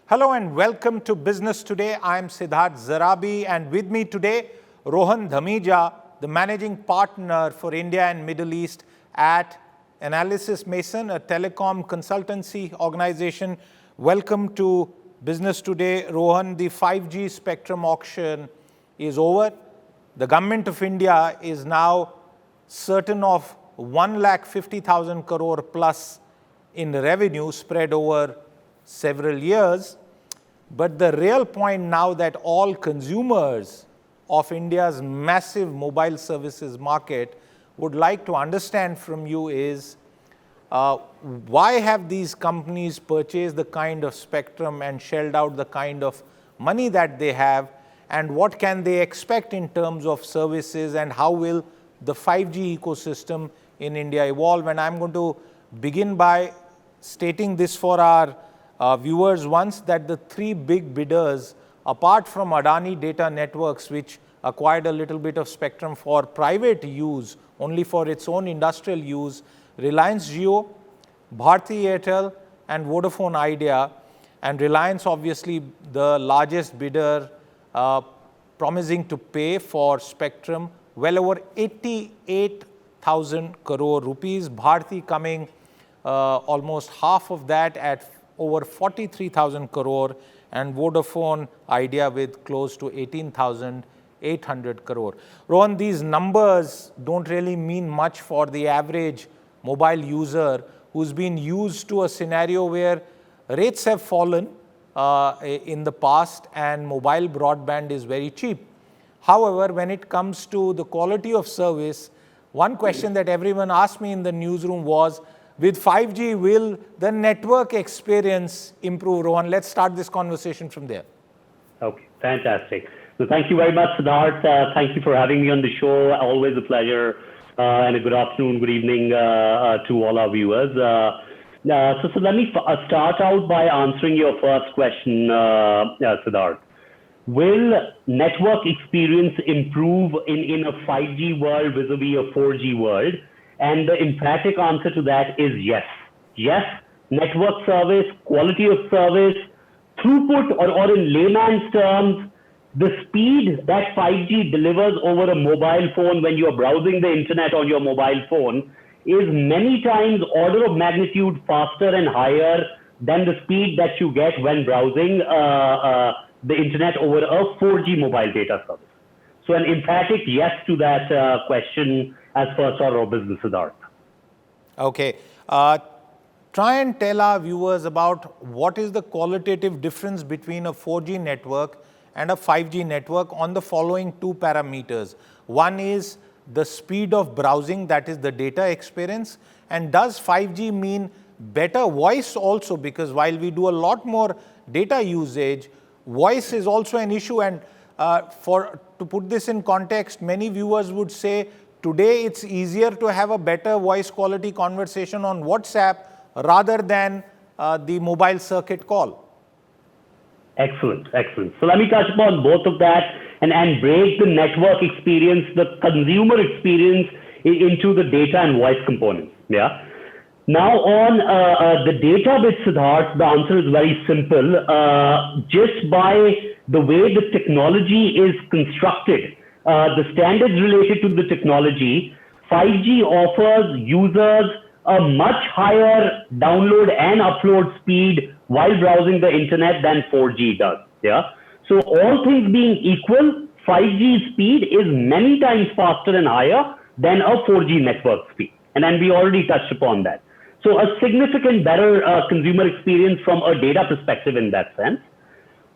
Hello and welcome to Business Today. I'm Siddharth Zarabi and with me today, Rohan Dhamija, the Managing Partner for India and Middle East at Analysys Mason, a telecom consultancy organization. Welcome to Business Today. Rohan, the 5G spectrum auction is over. The government of India is now certain of 1,50,000 crore plus in revenue spread over several years. But the real point now that all consumers of India's massive mobile services market would like to understand from you is why have these companies purchased the kind of spectrum and shelled out the kind of money that they have, and what can they expect in terms of services, and how will the 5G ecosystem in India evolve? And I'm going to begin by stating this for our viewers once, that the three big bidders, apart from Adani Data Networks, which acquired a little bit of spectrum for private use, only for its own industrial use, Reliance Jio, Bharti Airtel and Vodafone Idea, and Reliance obviously the largest bidder, promising to pay for spectrum well over 88,000 crore rupees, Bharti coming almost half of that at over 43,000 crore, and Vodafone Idea with close to 18,800 crore. Rohan, these numbers don't really mean much for the average mobile user who's been used to a scenario where rates have fallen in the past and mobile broadband is very cheap. However, when it comes to the quality of service, one question that everyone asked me in the newsroom was, with 5G, will the network experience improve? Rohan, let's start this conversation from there. Okay, fantastic. So thank you very much, Siddharth. Thank you for having me on the show. Always a pleasure, and a good afternoon, good evening to all our viewers. So let me start out by answering your first question, Siddharth. Will network experience improve in a 5G world vis-a-vis a 4G world? And the emphatic answer to that is yes. Yes, network service, quality of service, throughput, or in layman's terms, the speed that 5G delivers over a mobile phone when you're browsing the internet on your mobile phone is many times order of magnitude faster and higher than the speed that you get when browsing the internet over a 4G mobile data service. So an emphatic yes to that question as first order of business, Siddharth. Okay. Try and tell our viewers about what is the qualitative difference between a 4G network and a 5G network on the following two parameters. One is the speed of browsing, that is the data experience. And does 5G mean better voice also? Because while we do a lot more data usage, voice is also an issue. And to put this in context, many viewers would say, today it's easier to have a better voice quality conversation on WhatsApp rather than the mobile circuit call. Excellent, excellent. So let me touch upon both of that and break the network experience, the consumer experience into the data and voice components. Yeah. Now on the data bit, Siddharth, the answer is very simple. Just by the way the technology is constructed, the standards related to the technology, 5G offers users a much higher download and upload speed while browsing the internet than 4G does. Yeah. So all things being equal, 5G speed is many times faster and higher than a 4G network speed. And then we already touched upon that. So a significant better consumer experience from a data perspective in that sense.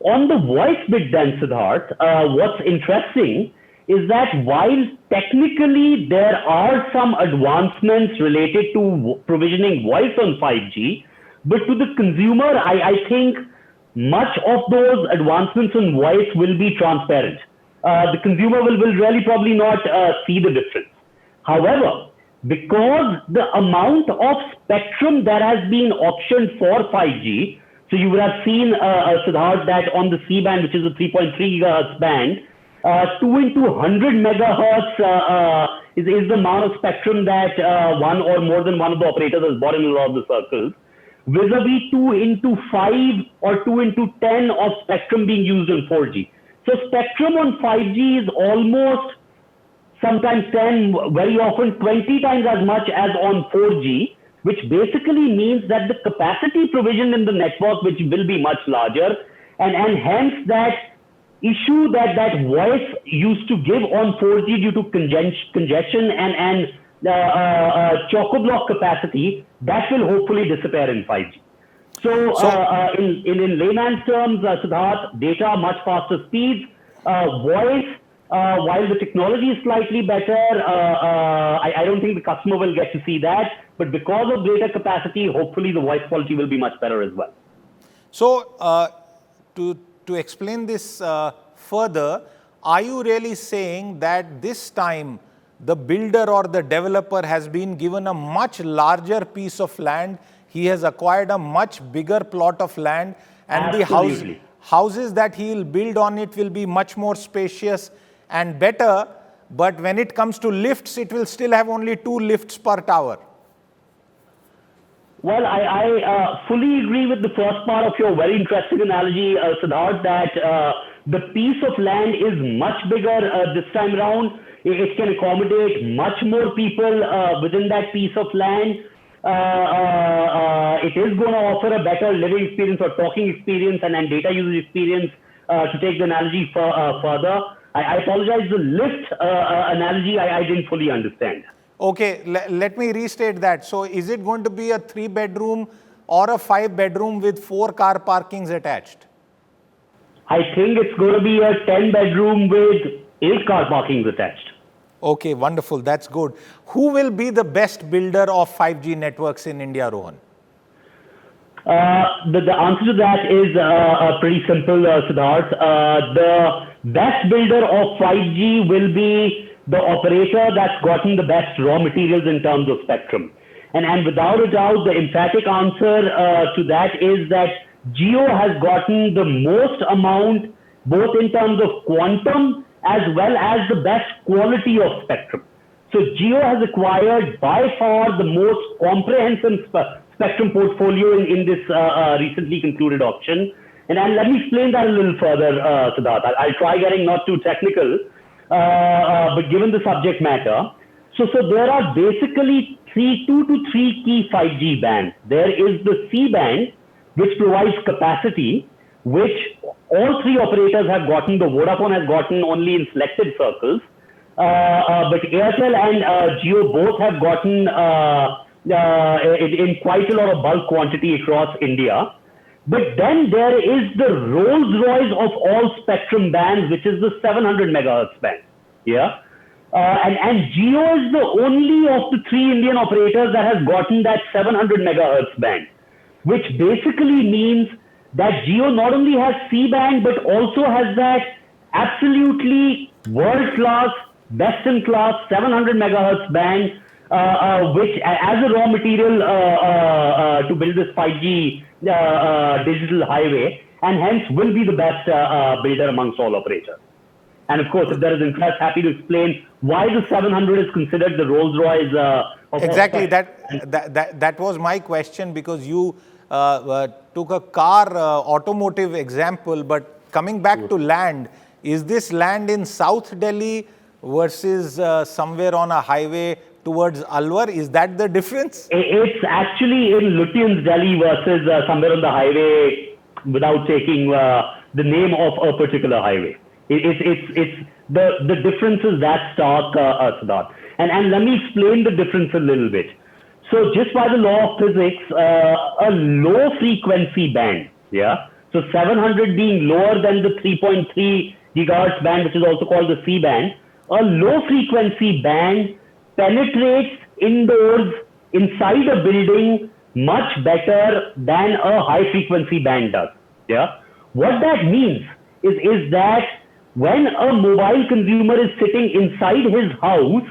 On the voice bit then, Siddharth, what's interesting is that while technically there are some advancements related to provisioning voice on 5G, but to the consumer, I think much of those advancements in voice will be transparent. The consumer will really probably not see the difference. However, because the amount of spectrum that has been auctioned for 5G, so you would have seen, Siddharth, that on the C-band, which is a 3.3 gigahertz band, 2 into 100 megahertz is the amount of spectrum that one or more than one of the operators has bought in a lot of the circles. vis-a-vis 2 into 5 or 2 into 10 of spectrum being used in 4G. So spectrum on 5G is almost sometimes 10, very often 20 times as much as on 4G, which basically means that the capacity provision in the network, which will be much larger, and hence that issue that voice used to give on 4G due to congestion and chock-a-block capacity, that will hopefully disappear in 5G. So in layman's terms, Siddharth, data much faster speeds, voice, while the technology is slightly better, I don't think the customer will get to see that, but because of data capacity, hopefully the voice quality will be much better as well. So to explain this further, are you really saying that this time the builder or the developer has been given a much larger piece of land, he has acquired a much bigger plot of land, and Absolutely. the houses that he will build on it will be much more spacious and better, but when it comes to lifts, it will still have only 2 lifts per tower? Well, I fully agree with the first part of your very interesting analogy, Siddharth, that the piece of land is much bigger this time around. It can accommodate much more people within that piece of land. It is going to offer a better living experience or talking experience and data usage experience to take the analogy further. I apologize, the lift analogy I didn't fully understand. Okay, let me restate that. So is it going to be a 3-bedroom or a 5-bedroom with 4 car parkings attached? I think it's going to be a 10-bedroom with 8 car parkings attached. Okay, wonderful. That's good. Who will be the best builder of 5G networks in India, Rohan? The answer to that is pretty simple, Siddharth. The best builder of 5G will be the operator that's gotten the best raw materials in terms of spectrum. And without a doubt, the emphatic answer to that is that Jio has gotten the most amount, both in terms of quantum as well as the best quality of spectrum. So Jio has acquired by far the most comprehensive spectrum portfolio in this recently concluded auction. And let me explain that a little further, Siddharth. I'll try getting not too technical, but given the subject matter. So there are basically 2 to 3 key 5G bands. There is the C band, which provides capacity, which all 3 operators have gotten. The Vodafone has gotten only in selected circles. But Airtel and Jio both have gotten in quite a lot of bulk quantity across India. But then there is the RollsRoyce of all spectrum bands, which is the 700 megahertz band. Yeah. And Jio is the only of the 3 Indian operators that has gotten that 700 megahertz band, which basically means that Jio not only has C band, but also has that absolutely world-class, best-in-class 700 megahertz band, which as a raw material to build this 5G digital highway, and hence will be the best builder amongst all operators. And of course, if there is interest, happy to explain why the 700 is considered the Rolls-Royce. Exactly, that was my question, because you took a car automotive example, but coming back to land, is this land in South Delhi versus somewhere on a highway towards Alwar? Is that the difference? It's actually in Lutyens, Delhi versus somewhere on the highway without taking the name of a particular highway. It's the difference is that stark, Siddharth. And let me explain the difference a little bit. So just by the law of physics, a low frequency band, yeah. So 700 being lower than the 3.3 gigahertz band, which is also called the C band, a low frequency band penetrates indoors inside a building much better than a high frequency band does. Yeah. What that means is that when a mobile consumer is sitting inside his house,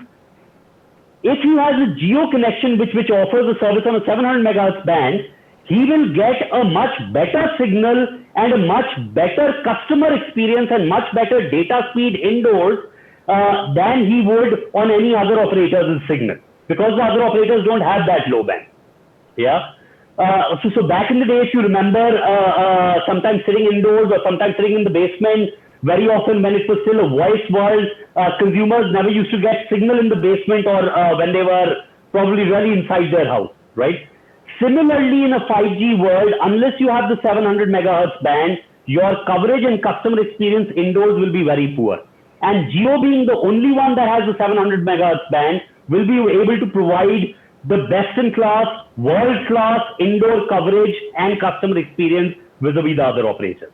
if he has a Jio connection which offers a service on a 700 megahertz band, he will get a much better signal and a much better customer experience and much better data speed indoors than he would on any other operator's signal, because the other operators don't have that low band. Yeah. So back in the day, if you remember, sometimes sitting indoors or sometimes sitting in the basement, very often when it was still a voice world, consumers never used to get signal in the basement or when they were probably really inside their house, right? Similarly, in a 5G world, unless you have the 700 megahertz band, your coverage and customer experience indoors will be very poor. And Jio, being the only one that has the 700 megahertz band, will be able to provide the best-in-class, world-class indoor coverage and customer experience vis-a-vis the other operators.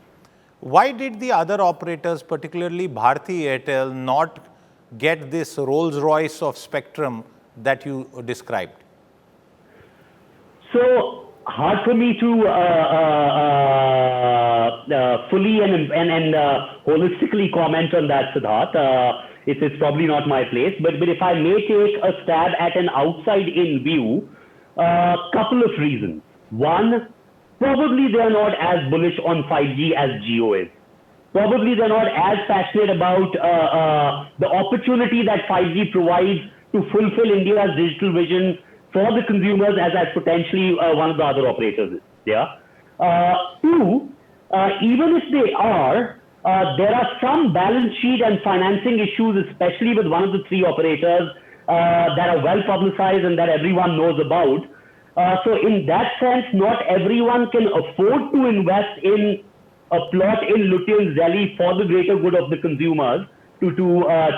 Why did the other operators, particularly Bharti Airtel, not get this Rolls-Royce of spectrum that you described? So hard for me to fully and holistically comment on that, Siddharth. It's probably not my place. But if I may take a stab at an outside-in view, couple of reasons. One, probably they are not as bullish on 5G as Jio is. Probably they're not as passionate about the opportunity that 5G provides to fulfill India's digital vision for the consumers as potentially one of the other operators is. Yeah. Two, even if they are, there are some balance sheet and financing issues, especially with one of the three operators that are well publicized and that everyone knows about. So in that sense, not everyone can afford to invest in a plot in Lutyens Delhi for the greater good of the consumers to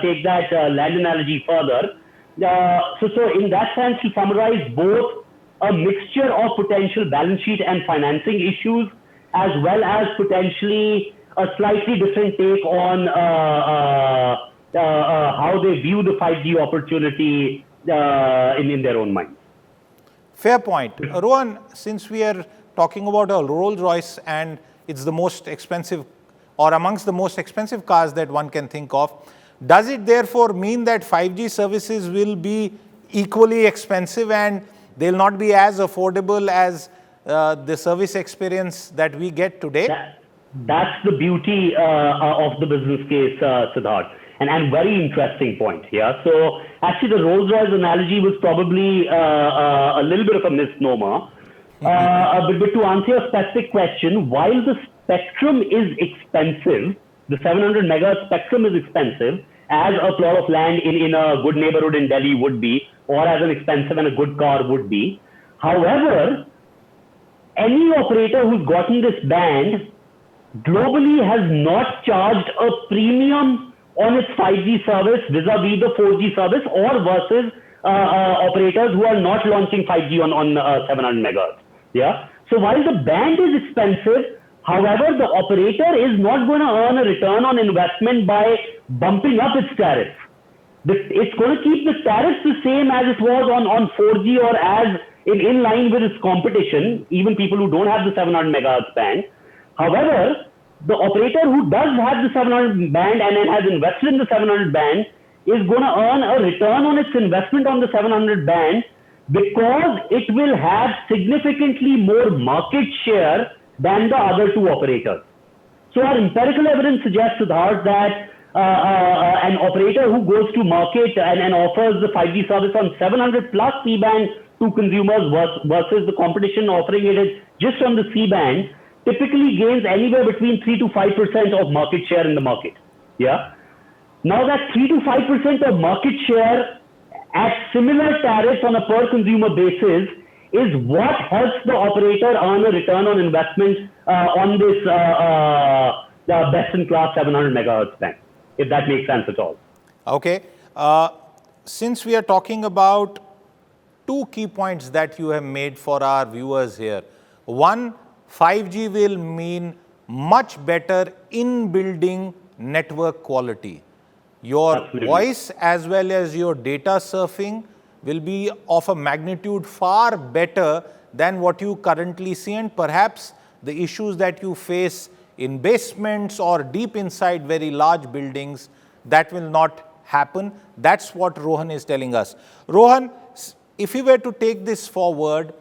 take that land analogy further. So in that sense, to summarize, both a mixture of potential balance sheet and financing issues, as well as potentially a slightly different take on how they view the 5G opportunity in their own minds. Fair point. Rohan, since we are talking about a Rolls-Royce and it's the most expensive or amongst the most expensive cars that one can think of, does it therefore mean that 5G services will be equally expensive and they'll not be as affordable as the service experience that we get today? That's the beauty of the business case, Siddharth. And very interesting point here. So actually the Rolls-Royce analogy was probably a little bit of a misnomer. But to answer your specific question, while the spectrum is expensive, the 700 megahertz spectrum is expensive, as a plot of land in a good neighborhood in Delhi would be, or as an expensive and a good car would be. However, any operator who's gotten this band globally has not charged a premium on its 5G service vis-a-vis the 4G service or versus operators who are not launching 5G on 700 megahertz. Yeah. So while the band is expensive, however, the operator is not going to earn a return on investment by bumping up its tariffs. It's going to keep the tariffs the same as it was on 4G or as in line with its competition, even people who don't have the 700 megahertz band. However, the operator who does have the 700 band and has invested in the 700 band is going to earn a return on its investment on the 700 band because it will have significantly more market share than the other two operators. So our empirical evidence suggests, Siddharth, that an operator who goes to market and offers the 5G service on 700 plus C-band to consumers versus the competition offering it just on the C-band typically gains anywhere between 3 to 5% of market share in the market. Yeah. Now that 3 to 5% of market share at similar tariffs on a per consumer basis is what helps the operator earn a return on investment on this best-in-class 700 megahertz band, if that makes sense at all. Okay. Since we are talking about two key points that you have made for our viewers here. One, 5G will mean much better in-building network quality. Your Absolutely. voice as well as your data surfing will be of a magnitude far better than what you currently see, and perhaps the issues that you face in basements or deep inside very large buildings, that will not happen. That's what Rohan is telling us. Rohan, if we were to take this forward,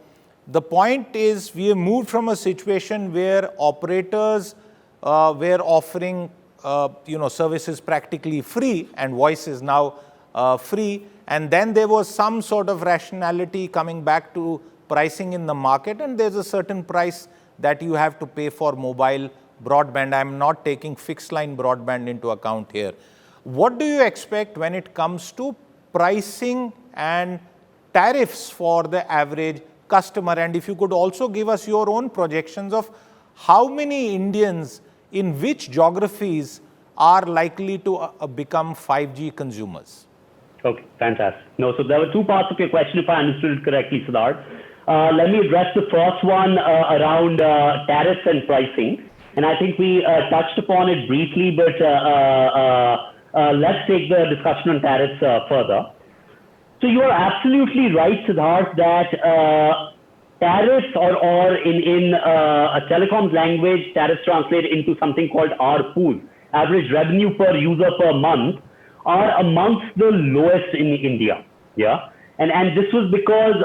the point is we have moved from a situation where operators were offering services practically free, and voice is now free, and then there was some sort of rationality coming back to pricing in the market, and there's a certain price that you have to pay for mobile broadband. I'm not taking fixed line broadband into account here. What do you expect when it comes to pricing and tariffs for the average customer? And if you could also give us your own projections of how many Indians in which geographies are likely to become 5G consumers? Okay, fantastic. No, so there were two parts of your question, if I understood it correctly, Siddharth. Let me address the first one around tariffs and pricing. And I think we touched upon it briefly, but let's take the discussion on tariffs further. So you are absolutely right, Siddharth, that tariffs or in a telecom's language, tariffs translate into something called ARPU, average revenue per user per month, are amongst the lowest in India. Yeah. And this was because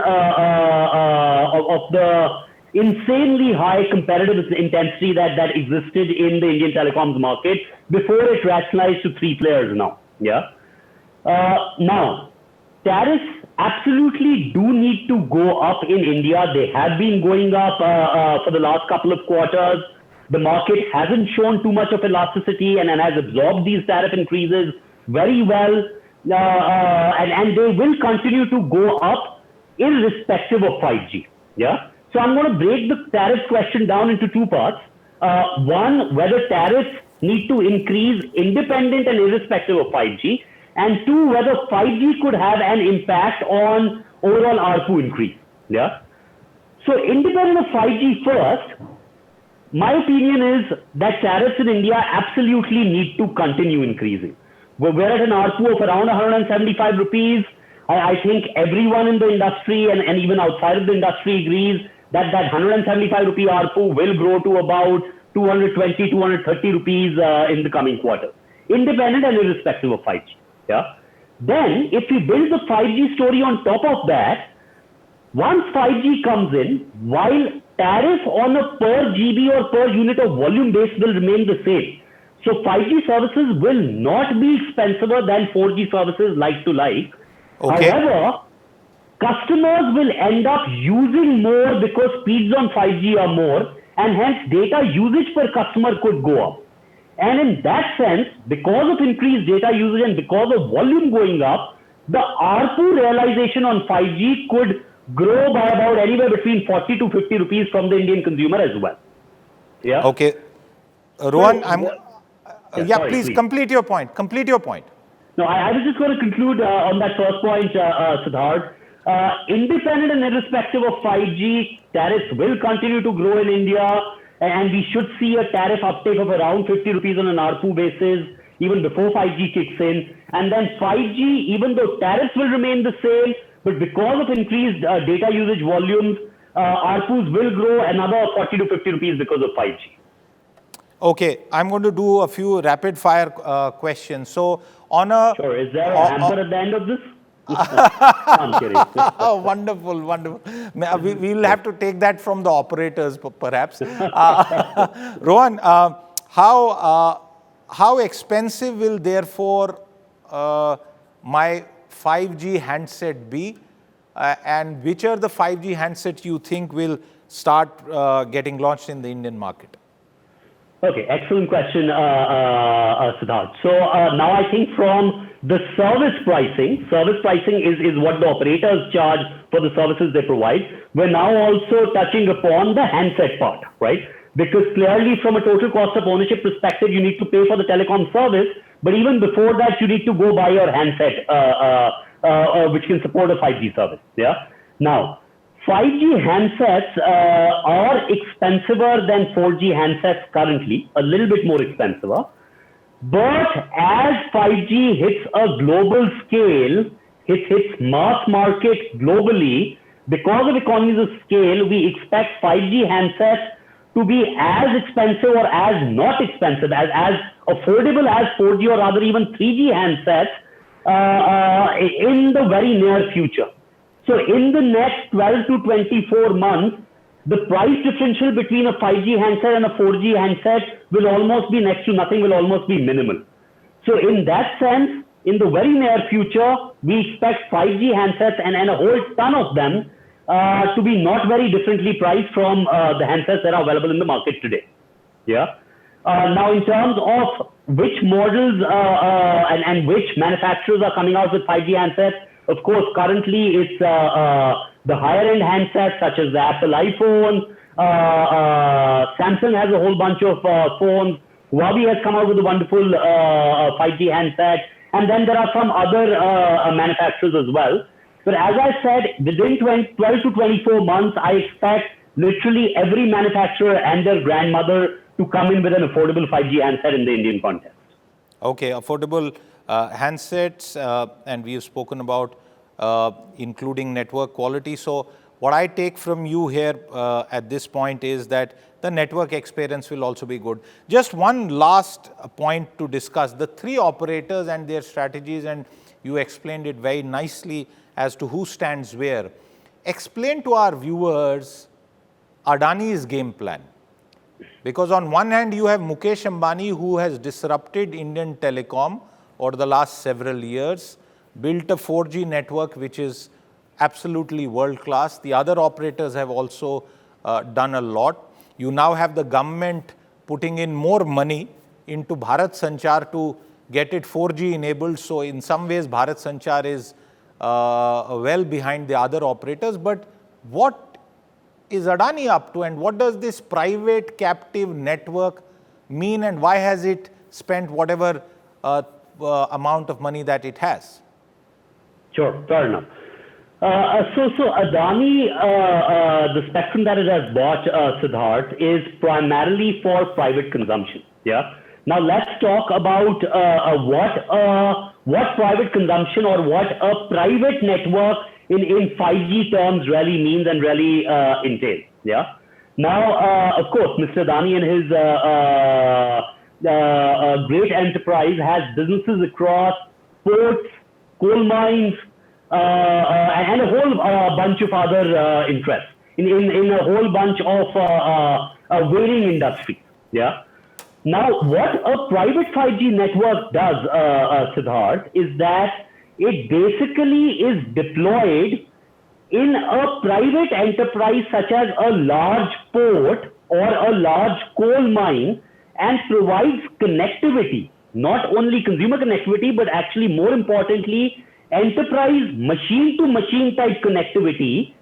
of the insanely high competitive intensity that existed in the Indian telecoms market before it rationalized to 3 players now. Yeah. Now, tariffs absolutely do need to go up in India. They have been going up for the last couple of quarters. The market hasn't shown too much of elasticity and has absorbed these tariff increases very well. And they will continue to go up irrespective of 5G. Yeah. So I'm going to break the tariff question down into 2 parts. One, whether tariffs need to increase independent and irrespective of 5G. And 2, whether 5G could have an impact on overall ARPU increase. Yeah. So independent of 5G first, my opinion is that tariffs in India absolutely need to continue increasing. We're at an ARPU of around 175 rupees. I think everyone in the industry and even outside of the industry agrees that 175 rupee ARPU will grow to about 220, 230 rupees in the coming quarter, independent and irrespective of 5G. Yeah. Then, if we build the 5G story on top of that, once 5G comes in, while tariff on a per GB or per unit of volume base will remain the same. So 5G services will not be expensiver than 4G services like to like. Okay. However, customers will end up using more because speeds on 5G are more, and hence data usage per customer could go up. And in that sense, because of increased data usage and because of volume going up, the ARPU realization on 5G could grow by about anywhere between 40 to 50 rupees from the Indian consumer as well. Yeah. Okay. Rohan, sorry, please complete your point. Complete your point. No, I was just going to conclude on that first point, Siddharth. Independent and irrespective of 5G, tariffs will continue to grow in India, and we should see a tariff uptake of around 50 rupees on an ARPU basis even before 5G kicks in. And then 5G, even though tariffs will remain the same, but because of increased data usage volumes, ARPUs will grow another 40 to 50 rupees because of 5G. Okay, I'm going to do a few rapid fire questions. So on a... Sure, is there a hamper at the end of this? I'm kidding. Oh, wonderful, wonderful. We'll have to take that from the operators, perhaps. Rohan, how expensive will therefore my 5G handset be? And which are the 5G handsets you think will start getting launched in the Indian market? Okay, excellent question, Siddharth. So now I think from the service pricing is what the operators charge for the services they provide. We're now also touching upon the handset part, right? Because clearly from a total cost of ownership perspective, you need to pay for the telecom service, but even before that, you need to go buy your handset, which can support a 5G service, yeah? Now, 5G handsets are expensiver than 4G handsets currently, a little bit more expensiver. But as 5G hits a global scale, hits mass market globally, because of economies of scale, we expect 5G handsets to be as expensive or as not expensive, as affordable as 4G or rather even 3G handsets in the very near future. So in the next 12 to 24 months, the price differential between a 5G handset and a 4G handset will almost be next to nothing, will almost be minimal. So in that sense, in the very near future, we expect 5G handsets and a whole ton of them to be not very differently priced from the handsets that are available in the market today. Yeah. Now, in terms of which models and which manufacturers are coming out with 5G handsets, of course, currently it's the higher-end handsets such as the Apple iPhone. Samsung has a whole bunch of phones. Huawei has come out with a wonderful 5G handset. And then there are some other manufacturers as well. But as I said, within 12 to 24 months, I expect literally every manufacturer and their grandmother to come in with an affordable 5G handset in the Indian context. Okay, affordable handsets, and we have spoken about including network quality. So what I take from you here at this point is that the network experience will also be good. Just one last point to discuss, the three operators and their strategies, and you explained it very nicely as to who stands where. Explain to our viewers Adani's game plan. Because on one hand, you have Mukesh Ambani, who has disrupted Indian telecom over the last several years, built a 4G network which is absolutely world-class. The other operators have also done a lot. You now have the government putting in more money into Bharat Sanchar to get it 4G enabled. So in some ways, Bharat Sanchar is well behind the other operators. But what is Adani up to, and what does this private captive network mean, and why has it spent whatever amount of money that it has? Sure, fair enough. So Adani, the spectrum that it has bought, Siddharth, is primarily for private consumption. Yeah. Now let's talk about what private consumption or what a private network in 5G terms really means and really entails. Yeah. Now, of course, Mr. Adani and his great enterprise has businesses across ports, coal mines, and a whole bunch of other interests in a whole bunch of varying industries. Yeah. Now, what a private 5G network does, Siddharth, is that it basically is deployed in a private enterprise such as a large port or a large coal mine, and provides connectivity, not only consumer connectivity, but actually more importantly, enterprise machine-to-machine type connectivity,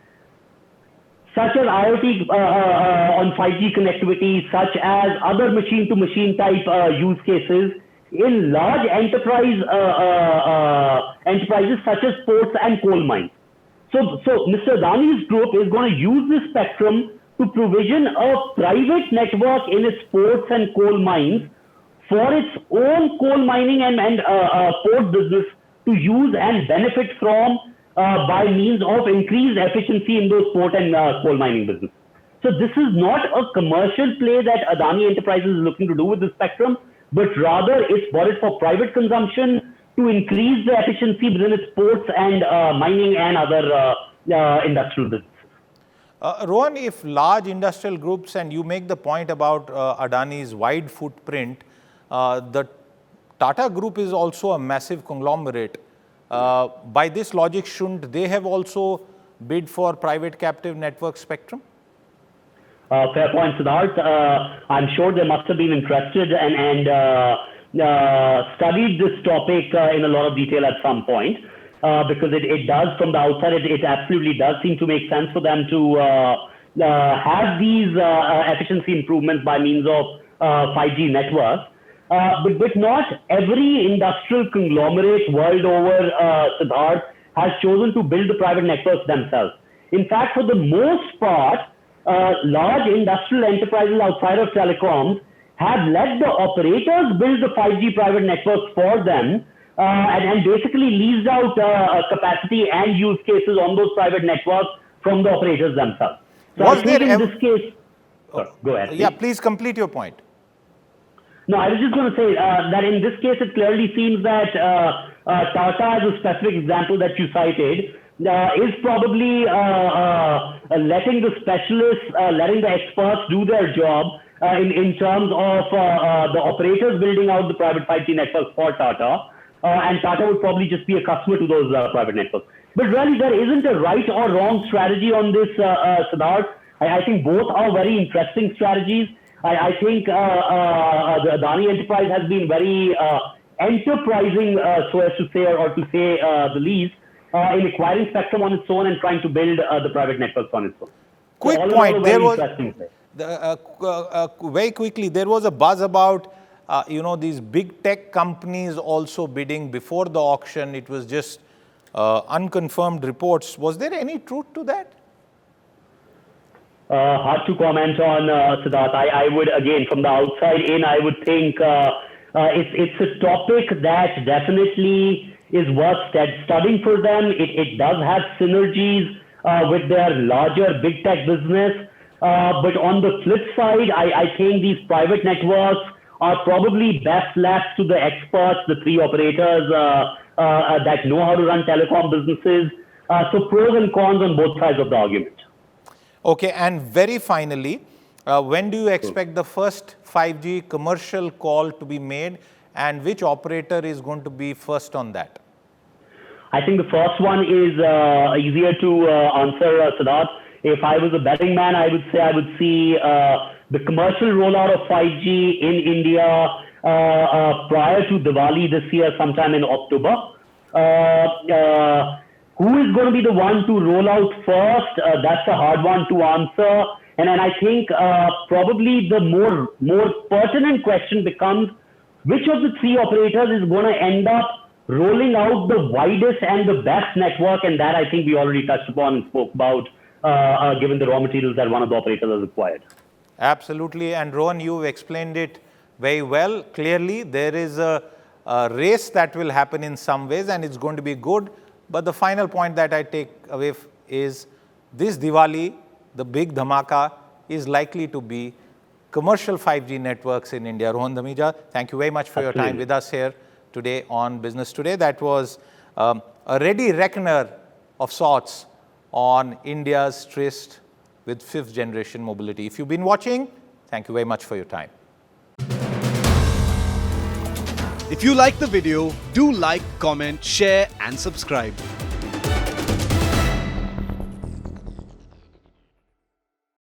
such as IoT on 5G connectivity, such as other machine-to-machine type use cases in large enterprises such as ports and coal mines. So Mr. Adani's group is going to use this spectrum to provision a private network in its ports and coal mines for its own coal mining and port business to use and benefit from by means of increased efficiency in those port and coal mining business. So this is not a commercial play that Adani Enterprises is looking to do with the spectrum, but rather it's bought it for private consumption to increase the efficiency within its ports and mining and other industrial businesses. Rohan, if large industrial groups, and you make the point about Adani's wide footprint, the Tata Group is also a massive conglomerate. By this logic, shouldn't they have also bid for private captive network spectrum? Fair point, Siddharth. I'm sure they must have been interested and studied this topic in a lot of detail at some point, because it does, from the outside, it absolutely does seem to make sense for them to have these efficiency improvements by means of 5G networks. But not every industrial conglomerate world over, Siddharth, has chosen to build the private networks themselves. In fact, for the most part, large industrial enterprises outside of telecoms have let the operators build the 5G private networks for them, and basically leased out capacity and use cases on those private networks from the operators themselves. So I think in this case, go ahead. Yeah, please complete your point. No, I was just going to say that in this case, it clearly seems that Tata, as a specific example that you cited, is probably letting the specialists, letting the experts do their job in terms of the operators building out the private 5G networks for Tata, and Tata would probably just be a customer to those private networks. But really, there isn't a right or wrong strategy on this, Siddharth. I think both are very interesting strategies. I think the Adani enterprise has been very enterprising, so as to say, or to say the least, in acquiring spectrum on its own and trying to build the private networks on its own. Quick So point. There was very quickly. There was a buzz about these big tech companies also bidding before the auction. It was just unconfirmed reports. Was there any truth to that? Hard to comment on, Siddharth. I would, again, from the outside in, I would think it's a topic that definitely is worth studying for them. It does have synergies with their larger big tech business. But on the flip side, I think these private networks are probably best left to the experts, the three operators that know how to run telecom businesses. So pros and cons on both sides of the argument. Okay, and very finally, when do you expect the first 5G commercial call to be made, and which operator is going to be first on that? I think the first one is easier to answer, Siddharth. If I was a betting man, I would say I would see the commercial rollout of 5G in India prior to Diwali this year, sometime in October. Who is going to be the one to roll out first? That's a hard one to answer. And I think probably the more pertinent question becomes, which of the three operators is going to end up rolling out the widest and the best network? And that I think we already touched upon and spoke about, given the raw materials that one of the operators has acquired. Absolutely. And Rohan, you've explained it very well. Clearly, there is a race that will happen in some ways, and it's going to be good. But the final point that I take away is this Diwali, the big dhamaka, is likely to be commercial 5G networks in India. Rohan Dhamija, thank you very much for your time with us here today on Business Today. That was a ready reckoner of sorts on India's tryst with fifth generation mobility. If you've been watching, thank you very much for your time. If you like the video, do like, comment, share and subscribe.